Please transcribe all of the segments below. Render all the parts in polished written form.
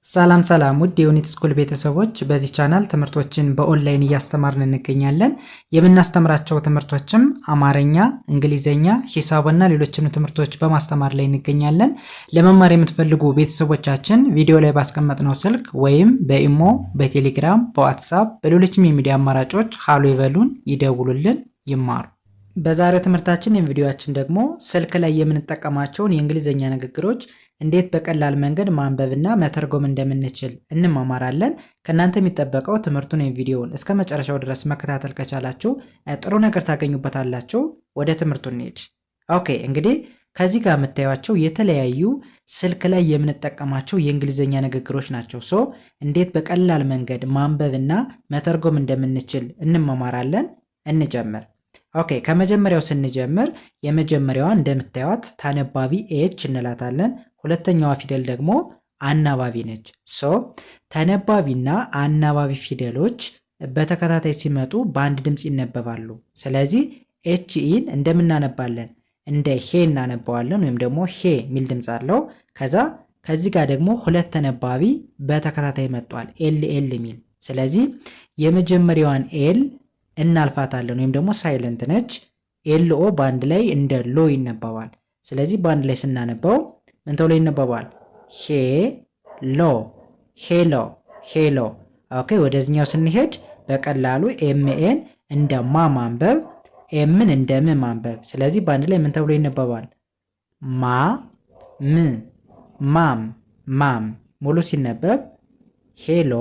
ሰላም ሰላም ውድ የዩኒት ስኩል ቤተሰቦች በዚህ ቻናል ትምህርቶችን በኦንላይን እያስተማርን እንገኛለን። የምናስተምራቸው ትምህርቶችም አማርኛ፣ እንግሊዘኛ፣ ሂሳብና ሌሎችንም ትምህርቶች በማስተማር ላይ እንገኛለን። ለመማር የምትፈልጉ ቤተሰቦቻችን ቪዲዮ ላይ ባስቀመጥነው ስልክ ወይም በኢሞ፣ በቴሌግራም፣ በዋትስአፕ በሌሎችም የሚዲያ አማራጮች ሃሎ ይበሉን፣ ይደውሉልን፣ ይማሩ። በዛሬው ትምህርታችን የቪዲዮአችን ደግሞ ስልክ ላይ የምንጠቀማቸውን የእንግሊዘኛ ንግግሮች እንዴት በቀላል መንገድ ማንበብና መተርጎም እንደምንችል እንማማራለን። ከእናንተ የሚጠበቀው ትምህርቱን ቪዲዮውን እስከ መጨረሻው ድረስ መከታተል ከቻላችሁ ጥሩ ነገር ታገኙበታላችሁ። ወደ ትምህርቱ እንሂድ። ኦኬ፣ እንግዲህ ከዚህ ጋር የምታዩቸው የተለያዩ ስልክ ላይ የምንጠቀማቸው የእንግሊዘኛ ንግግሮች ናቸው። እንዴት በቀላል መንገድ ማንበብና መተርጎም እንደምንችል እንማማራለን። እንጀምር። ኦኬ፣ ከመጀመሪያው ስንጀምር የመጀመሪያዋ እንደምታዩት ታነባቢ ኤች እንላታለን። ሁለተኛዋ ፊደል ደግሞ አናባቢ ነች። ተነባቢና አናባቢ ፊደሎች በተከታታይ ሲመጡ በአንድ ድምፅ ይነበባሉ። ስለዚህ ኤች ኢን እንደምናነባለን እንደ ሄ እናነባዋለን፣ ወይም ደግሞ ሄ የሚል ድምፅ አለው። ከዚህ ጋር ደግሞ ሁለት ተነባቢ በተከታታይ መጥቷል፣ ኤል ኤል የሚል። ስለዚህ የመጀመሪያዋን ኤል እናልፋታለን፣ ወይም ደግሞ ሳይለንት ነች። ኤልኦ በአንድ ላይ እንደ ሎ ይነበባል። ስለዚህ በአንድ ላይ ስናነበው ምን ተብሎ ይነበባል? ሄሎ ሄሎ ሄሎ። ኦኬ፣ ወደዚህኛው ስንሄድ በቀላሉ ኤምኤን እንደ ማ ማንበብ፣ ኤምን እንደ ም ማንበብ። ስለዚህ በአንድ ላይ ምን ተብሎ ይነበባል? ማ ም ማም ማም። ሙሉ ሲነበብ ሄሎ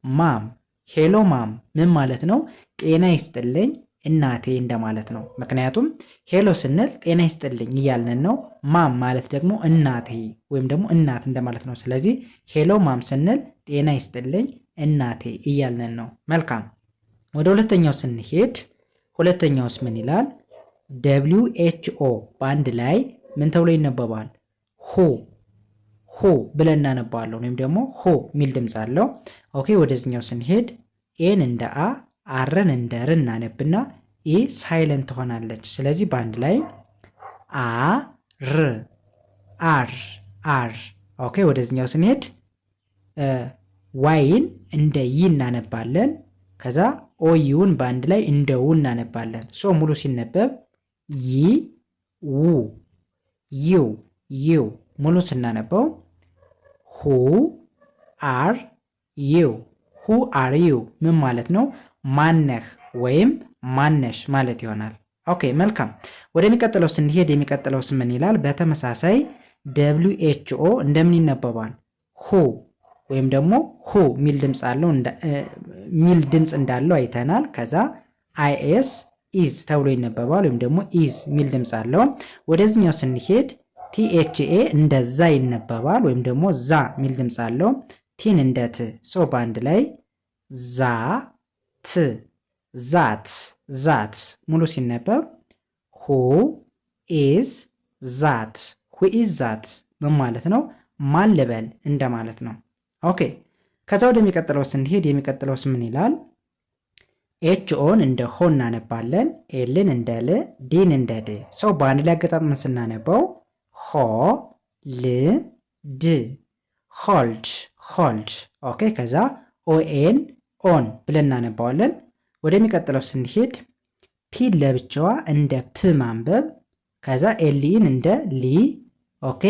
ማም ሄሎ ማም። ምን ማለት ነው? ጤና ይስጥልኝ እናቴ እንደማለት ነው። ምክንያቱም ሄሎ ስንል ጤና ይስጥልኝ እያልን ነው። ማም ማለት ደግሞ እናቴ ወይም ደግሞ እናት እንደማለት ነው። ስለዚህ ሄሎ ማም ስንል ጤና ይስጥልኝ እናቴ እያልን ነው። መልካም፣ ወደ ሁለተኛው ስንሄድ ሁለተኛውስ ምን ይላል? ደብሊው ኤች ኦ በአንድ ላይ ምን ተብሎ ይነበባል? ሁ ሁ ብለን እናነባዋለን፣ ወይም ደግሞ ሁ የሚል ድምፅ አለው። ኦኬ፣ ወደዚህኛው ስንሄድ ኤን እንደ አ አረን እንደ ር እናነብና ኢ ሳይለንት ትሆናለች። ስለዚህ በአንድ ላይ አር አር አር። ኦኬ፣ ወደዚህኛው ስንሄድ ዋይን እንደ ይ እናነባለን። ከዛ ኦዩን በአንድ ላይ እንደ ው እናነባለን። ሙሉ ሲነበብ ይ ው ዩ ዩ። ሙሉ ስናነበው ሁ አር ዩ ሁ አር ዩ። ምን ማለት ነው? ማነህ ወይም ማነሽ ማለት ይሆናል። ኦኬ፣ መልካም። ወደሚቀጥለው ስንሄድ የሚቀጥለውስ ምን ይላል? በተመሳሳይ ደብሊው ኤች ኦ እንደምን ይነበባል? ሁ ወይም ደግሞ ሁ ሚል ድምፅ አለው ሚል ድምፅ እንዳለው አይተናል። ከዛ አይኤስ ኢዝ ተብሎ ይነበባል፣ ወይም ደግሞ ኢዝ ሚል ድምፅ አለው። ወደዚህኛው ስንሄድ ቲኤችኤ እንደዛ ይነበባል፣ ወይም ደግሞ ዛ ሚል ድምፅ አለው። ቲን እንደ ት። በአንድ ላይ ዛ ት ዛት ዛት። ሙሉ ሲነበብ ሁ ኢዝ ዛት ሁ ኢዝ ዛት። ምን ማለት ነው? ማን ልበል እንደማለት ነው። ኦኬ፣ ከዛ ወደሚቀጥለው ስንሄድ የሚቀጥለውስ ምን ይላል? ኤች ኦን እንደ ሆ እናነባለን፣ ኤልን እንደ ል፣ ዲን እንደ ድ። በአንድ ላይ አገጣጥመን ስናነበው ሆ ል ድ ሆልድ ሆልድ። ኦኬ፣ ከዛ ኦኤን ኦን ብለን እናነባዋለን። ወደሚቀጥለው ስንሄድ ፒ ለብቻዋ እንደ ፕ ማንበብ፣ ከዛ ኤልኢን እንደ ሊ። ኦኬ፣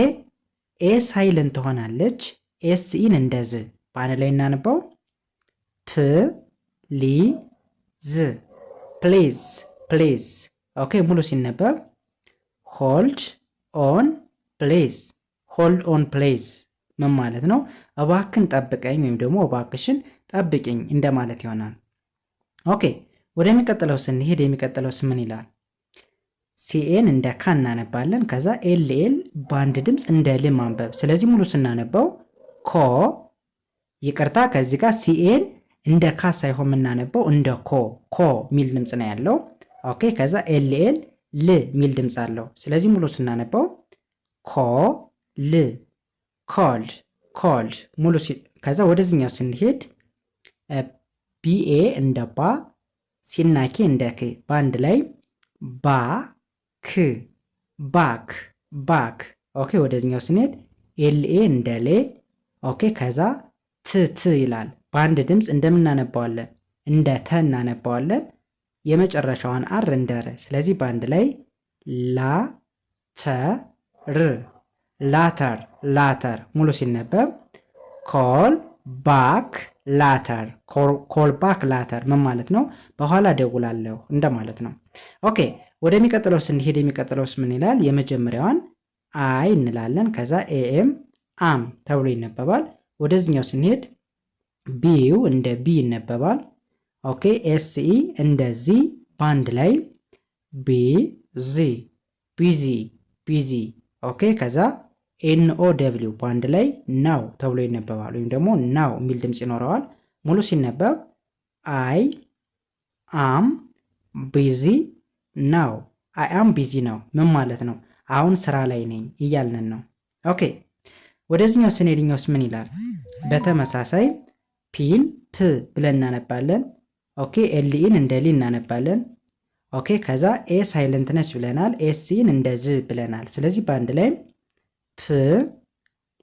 ኤ ሳይለንት ትሆናለች፣ ኤስኢን እንደ ዝ። በአንድ ላይ እናነባው ፕ ሊ ዝ ፕሊዝ ፕሊዝ። ኦኬ፣ ሙሉ ሲነበብ ሆልድ ኦን ፕሊዝ ሆልድ ኦን ፕሊዝ። ምን ማለት ነው? እባክን ጠብቀኝ ወይም ደግሞ እባክሽን ጠብቅኝ እንደማለት ይሆናል። ኦኬ፣ ወደሚቀጥለው ስንሄድ የሚቀጥለውስ ምን ይላል? ሲኤን እንደ ካ እናነባለን። ከዛ ኤልኤል በአንድ ድምፅ እንደ ል ማንበብ። ስለዚህ ሙሉ ስናነበው ኮ፣ ይቅርታ፣ ከዚህ ጋር ሲኤን እንደ ካ ሳይሆን የምናነበው እንደ ኮ ኮ ሚል ድምፅ ነው ያለው። ኦኬ፣ ከዛ ኤልኤል ል ሚል ድምፅ አለው። ስለዚህ ሙሉ ስናነበው ኮ ል ኮልድ ኮልድ። ሙሉ ከዛ ወደዚህኛው ስንሄድ ቢኤ እንደ ባ፣ ሲናኬ እንደ ክ፣ በአንድ ላይ ባ ክ ባክ ባክ። ኦኬ፣ ወደዚህኛው ስንሄድ ኤልኤ እንደ ሌ፣ ኦኬ ከዛ ት ይላል። በአንድ ድምፅ እንደምናነባዋለን እንደ ተ እናነባዋለን። የመጨረሻዋን አር እንደ ር። ስለዚህ በአንድ ላይ ላ ተ ር ላተር ላተር ሙሉ ሲነበብ ኮል ባክ ላተር ኮል ባክ ላተር ምን ማለት ነው? በኋላ ደውላለሁ እንደማለት ነው። ኦኬ ወደሚቀጥለው ስንሄድ የሚቀጥለውስ ምን ይላል? የመጀመሪያዋን አይ እንላለን። ከዛ ኤኤም አም ተብሎ ይነበባል። ወደዚህኛው ስንሄድ ቢው እንደ ቢ ይነበባል። ኦኬ ኤስኢ እንደዚህ ባንድ ላይ ቢ ዚ ቢዚ ቢዚ። ኦኬ ከዛ ኤንኦ ደብሊው ባንድ ላይ ናው ተብሎ ይነበባል፣ ወይም ደግሞ ናው የሚል ድምፅ ይኖረዋል። ሙሉ ሲነበብ አይ አም ቢዚ ናው። አይ አም ቢዚ ነው ምን ማለት ነው? አሁን ስራ ላይ ነኝ እያልነን ነው። ኦኬ ወደዚህኛው ስንሄድኛውስ ምን ይላል? በተመሳሳይ ፒን ፕ ብለን እናነባለን። ኦኬ ኤልኢን እንደ ሊ እናነባለን። ኦኬ ከዛ ኤ ሳይለንት ነች ብለናል። ኤስሲን እንደ ዝ ብለናል። ስለዚህ በአንድ ላይ ፕ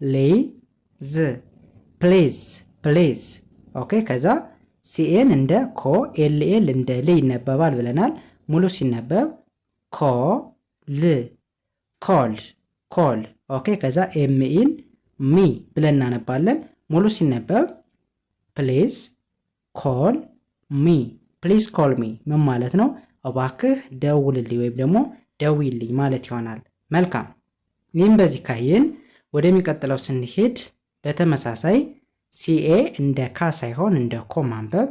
ሌ ዝ ፕሌዝ ፕሌዝ። ኦኬ ከዛ ሲኤን እንደ ኮ ኤልኤል እንደ ል ይነበባል ብለናል። ሙሉ ሲነበብ ኮ ል ኮል ኮል። ኦኬ ከዛ ኤምኢን ሚ ብለን እናነባለን። ሙሉ ሲነበብ ፕሌዝ ኮል ሚ ፕሊዝ ኮል ሚ ምን ማለት ነው? እባክህ ደውልልኝ ወይም ደግሞ ደውይልኝ ማለት ይሆናል። መልካም ይህም በዚህ ካየን ወደሚቀጥለው ስንሄድ በተመሳሳይ ሲኤ እንደ ካ ሳይሆን እንደ ኮ ማንበብ።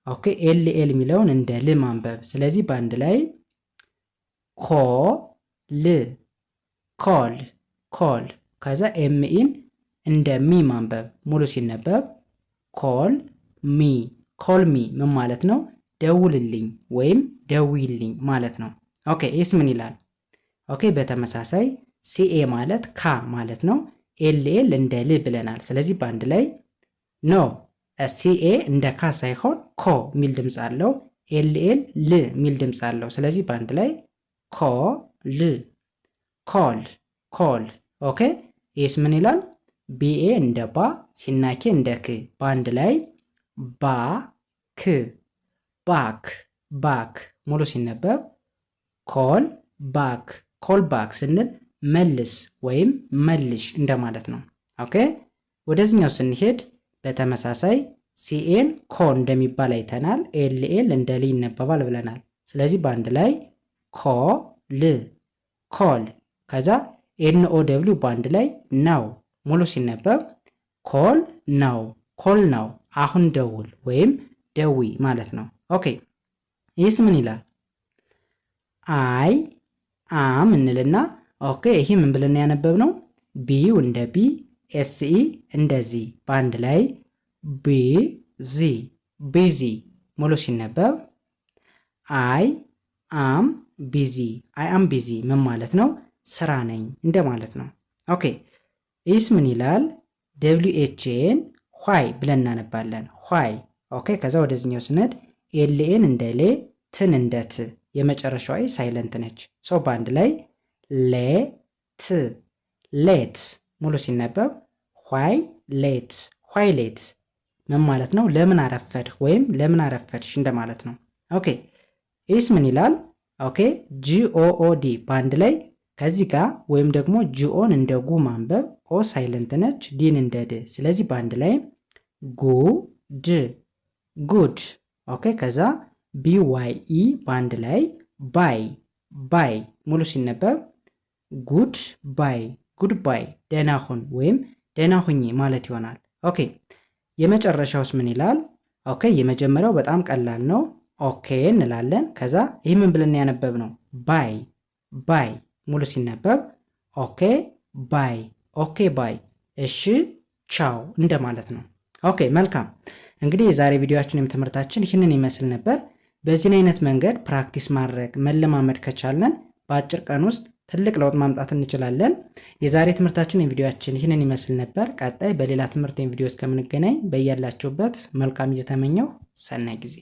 ኦኬ ኤልኤል የሚለውን እንደ ል ማንበብ። ስለዚህ በአንድ ላይ ኮ ል ኮል ኮል። ከዛ ኤምኢን እንደ ሚ ማንበብ። ሙሉ ሲነበብ ኮል ሚ ኮል ሚ ምን ማለት ነው? ደውልልኝ ወይም ደውይልኝ ማለት ነው። ኦኬ ይህስ ምን ይላል? ኦኬ በተመሳሳይ ሲኤ ማለት ካ ማለት ነው። ኤልኤል እንደ ል ብለናል። ስለዚህ በአንድ ላይ ኖ ሲኤ እንደ ካ ሳይሆን ኮ ሚል ድምፅ አለው። ኤልኤል ል ሚል ድምፅ አለው። ስለዚህ በአንድ ላይ ኮ ል ኮል ኮል። ኦኬ ይህስ ምን ይላል? ቢኤ እንደ ባ ሲናኬ እንደ ክ በአንድ ላይ ባ ክ ባክ ባክ። ሙሉ ሲነበብ ኮል ባክ ኮል ባክ ስንል መልስ ወይም መልሽ እንደማለት ነው። ኦኬ ወደዚህኛው ስንሄድ በተመሳሳይ ሲኤን ኮ እንደሚባል አይተናል። ኤልኤል እንደ ል ይነበባል ብለናል። ስለዚህ በአንድ ላይ ኮ ል ኮል። ከዛ ኤንኦ ደብሊው በአንድ ላይ ናው። ሙሉ ሲነበብ ኮል ናው ኮል ናው አሁን ደውል ወይም ደዊ ማለት ነው። ኦኬ ይህስ ምን ይላል? አይ አም እንልና ኦኬ ይህ ምን ብለን ያነበብነው? ቢው እንደ ቢ ኤስኢ እንደዚህ በአንድ ላይ ቢ ዚ ቢዚ። ሙሉ ሲነበብ አይ አም ቢዚ አይ አም ቢዚ ምን ማለት ነው? ስራ ነኝ እንደማለት ነው። ኦኬ ይህስ ምን ይላል? ደብሊው ኤችን ኋይ ብለን እናነባለን። ኋይ ኦኬ ከዛ ወደዚህኛው ስነድ ኤልኤን እንደ ሌ ትን እንደ ት የመጨረሻዋ ሳይለንት ነች። ሰው በአንድ ላይ ሌት ሌት። ሙሉ ሲነበብ ኋይ ሌት ኋይ ሌት ምን ማለት ነው? ለምን አረፈድህ ወይም ለምን አረፈድሽ እንደማለት ነው። ኦኬ ይህስ ምን ይላል? ኦኬ ጂኦኦዲ በአንድ ላይ ከዚህ ጋር ወይም ደግሞ ጂኦን እንደ ጉ ማንበብ፣ ኦ ሳይለንት ነች፣ ዲን እንደ ድ። ስለዚህ በአንድ ላይ ጉ ድ ጉድ። ኦኬ ከዛ ቢዋይኢ በአንድ ላይ ባይ ባይ። ሙሉ ሲነበብ ጉድ ባይ ጉድ ባይ ደህና ሁን ወይም ደህና ሁኚ ማለት ይሆናል። ኦኬ የመጨረሻውስ ምን ይላል? ኦኬ የመጀመሪያው በጣም ቀላል ነው። ኦኬ እንላለን። ከዛ ይህ ምን ብለን ያነበብ ነው? ባይ ባይ። ሙሉ ሲነበብ ኦኬ ባይ ኦኬ ባይ እሺ ቻው እንደማለት ነው። ኦኬ መልካም። እንግዲህ የዛሬ ቪዲዮአችን ወይም ትምህርታችን ይህንን ይመስል ነበር። በዚህ አይነት መንገድ ፕራክቲስ ማድረግ መለማመድ ከቻለን በአጭር ቀን ውስጥ ትልቅ ለውጥ ማምጣት እንችላለን። የዛሬ ትምህርታችን ወይም ቪዲዮአችን ይህንን ይመስል ነበር። ቀጣይ በሌላ ትምህርት ወይም ቪዲዮ እስከምንገናኝ በያላችሁበት መልካም ጊዜ ተመኘው። ሰናይ ጊዜ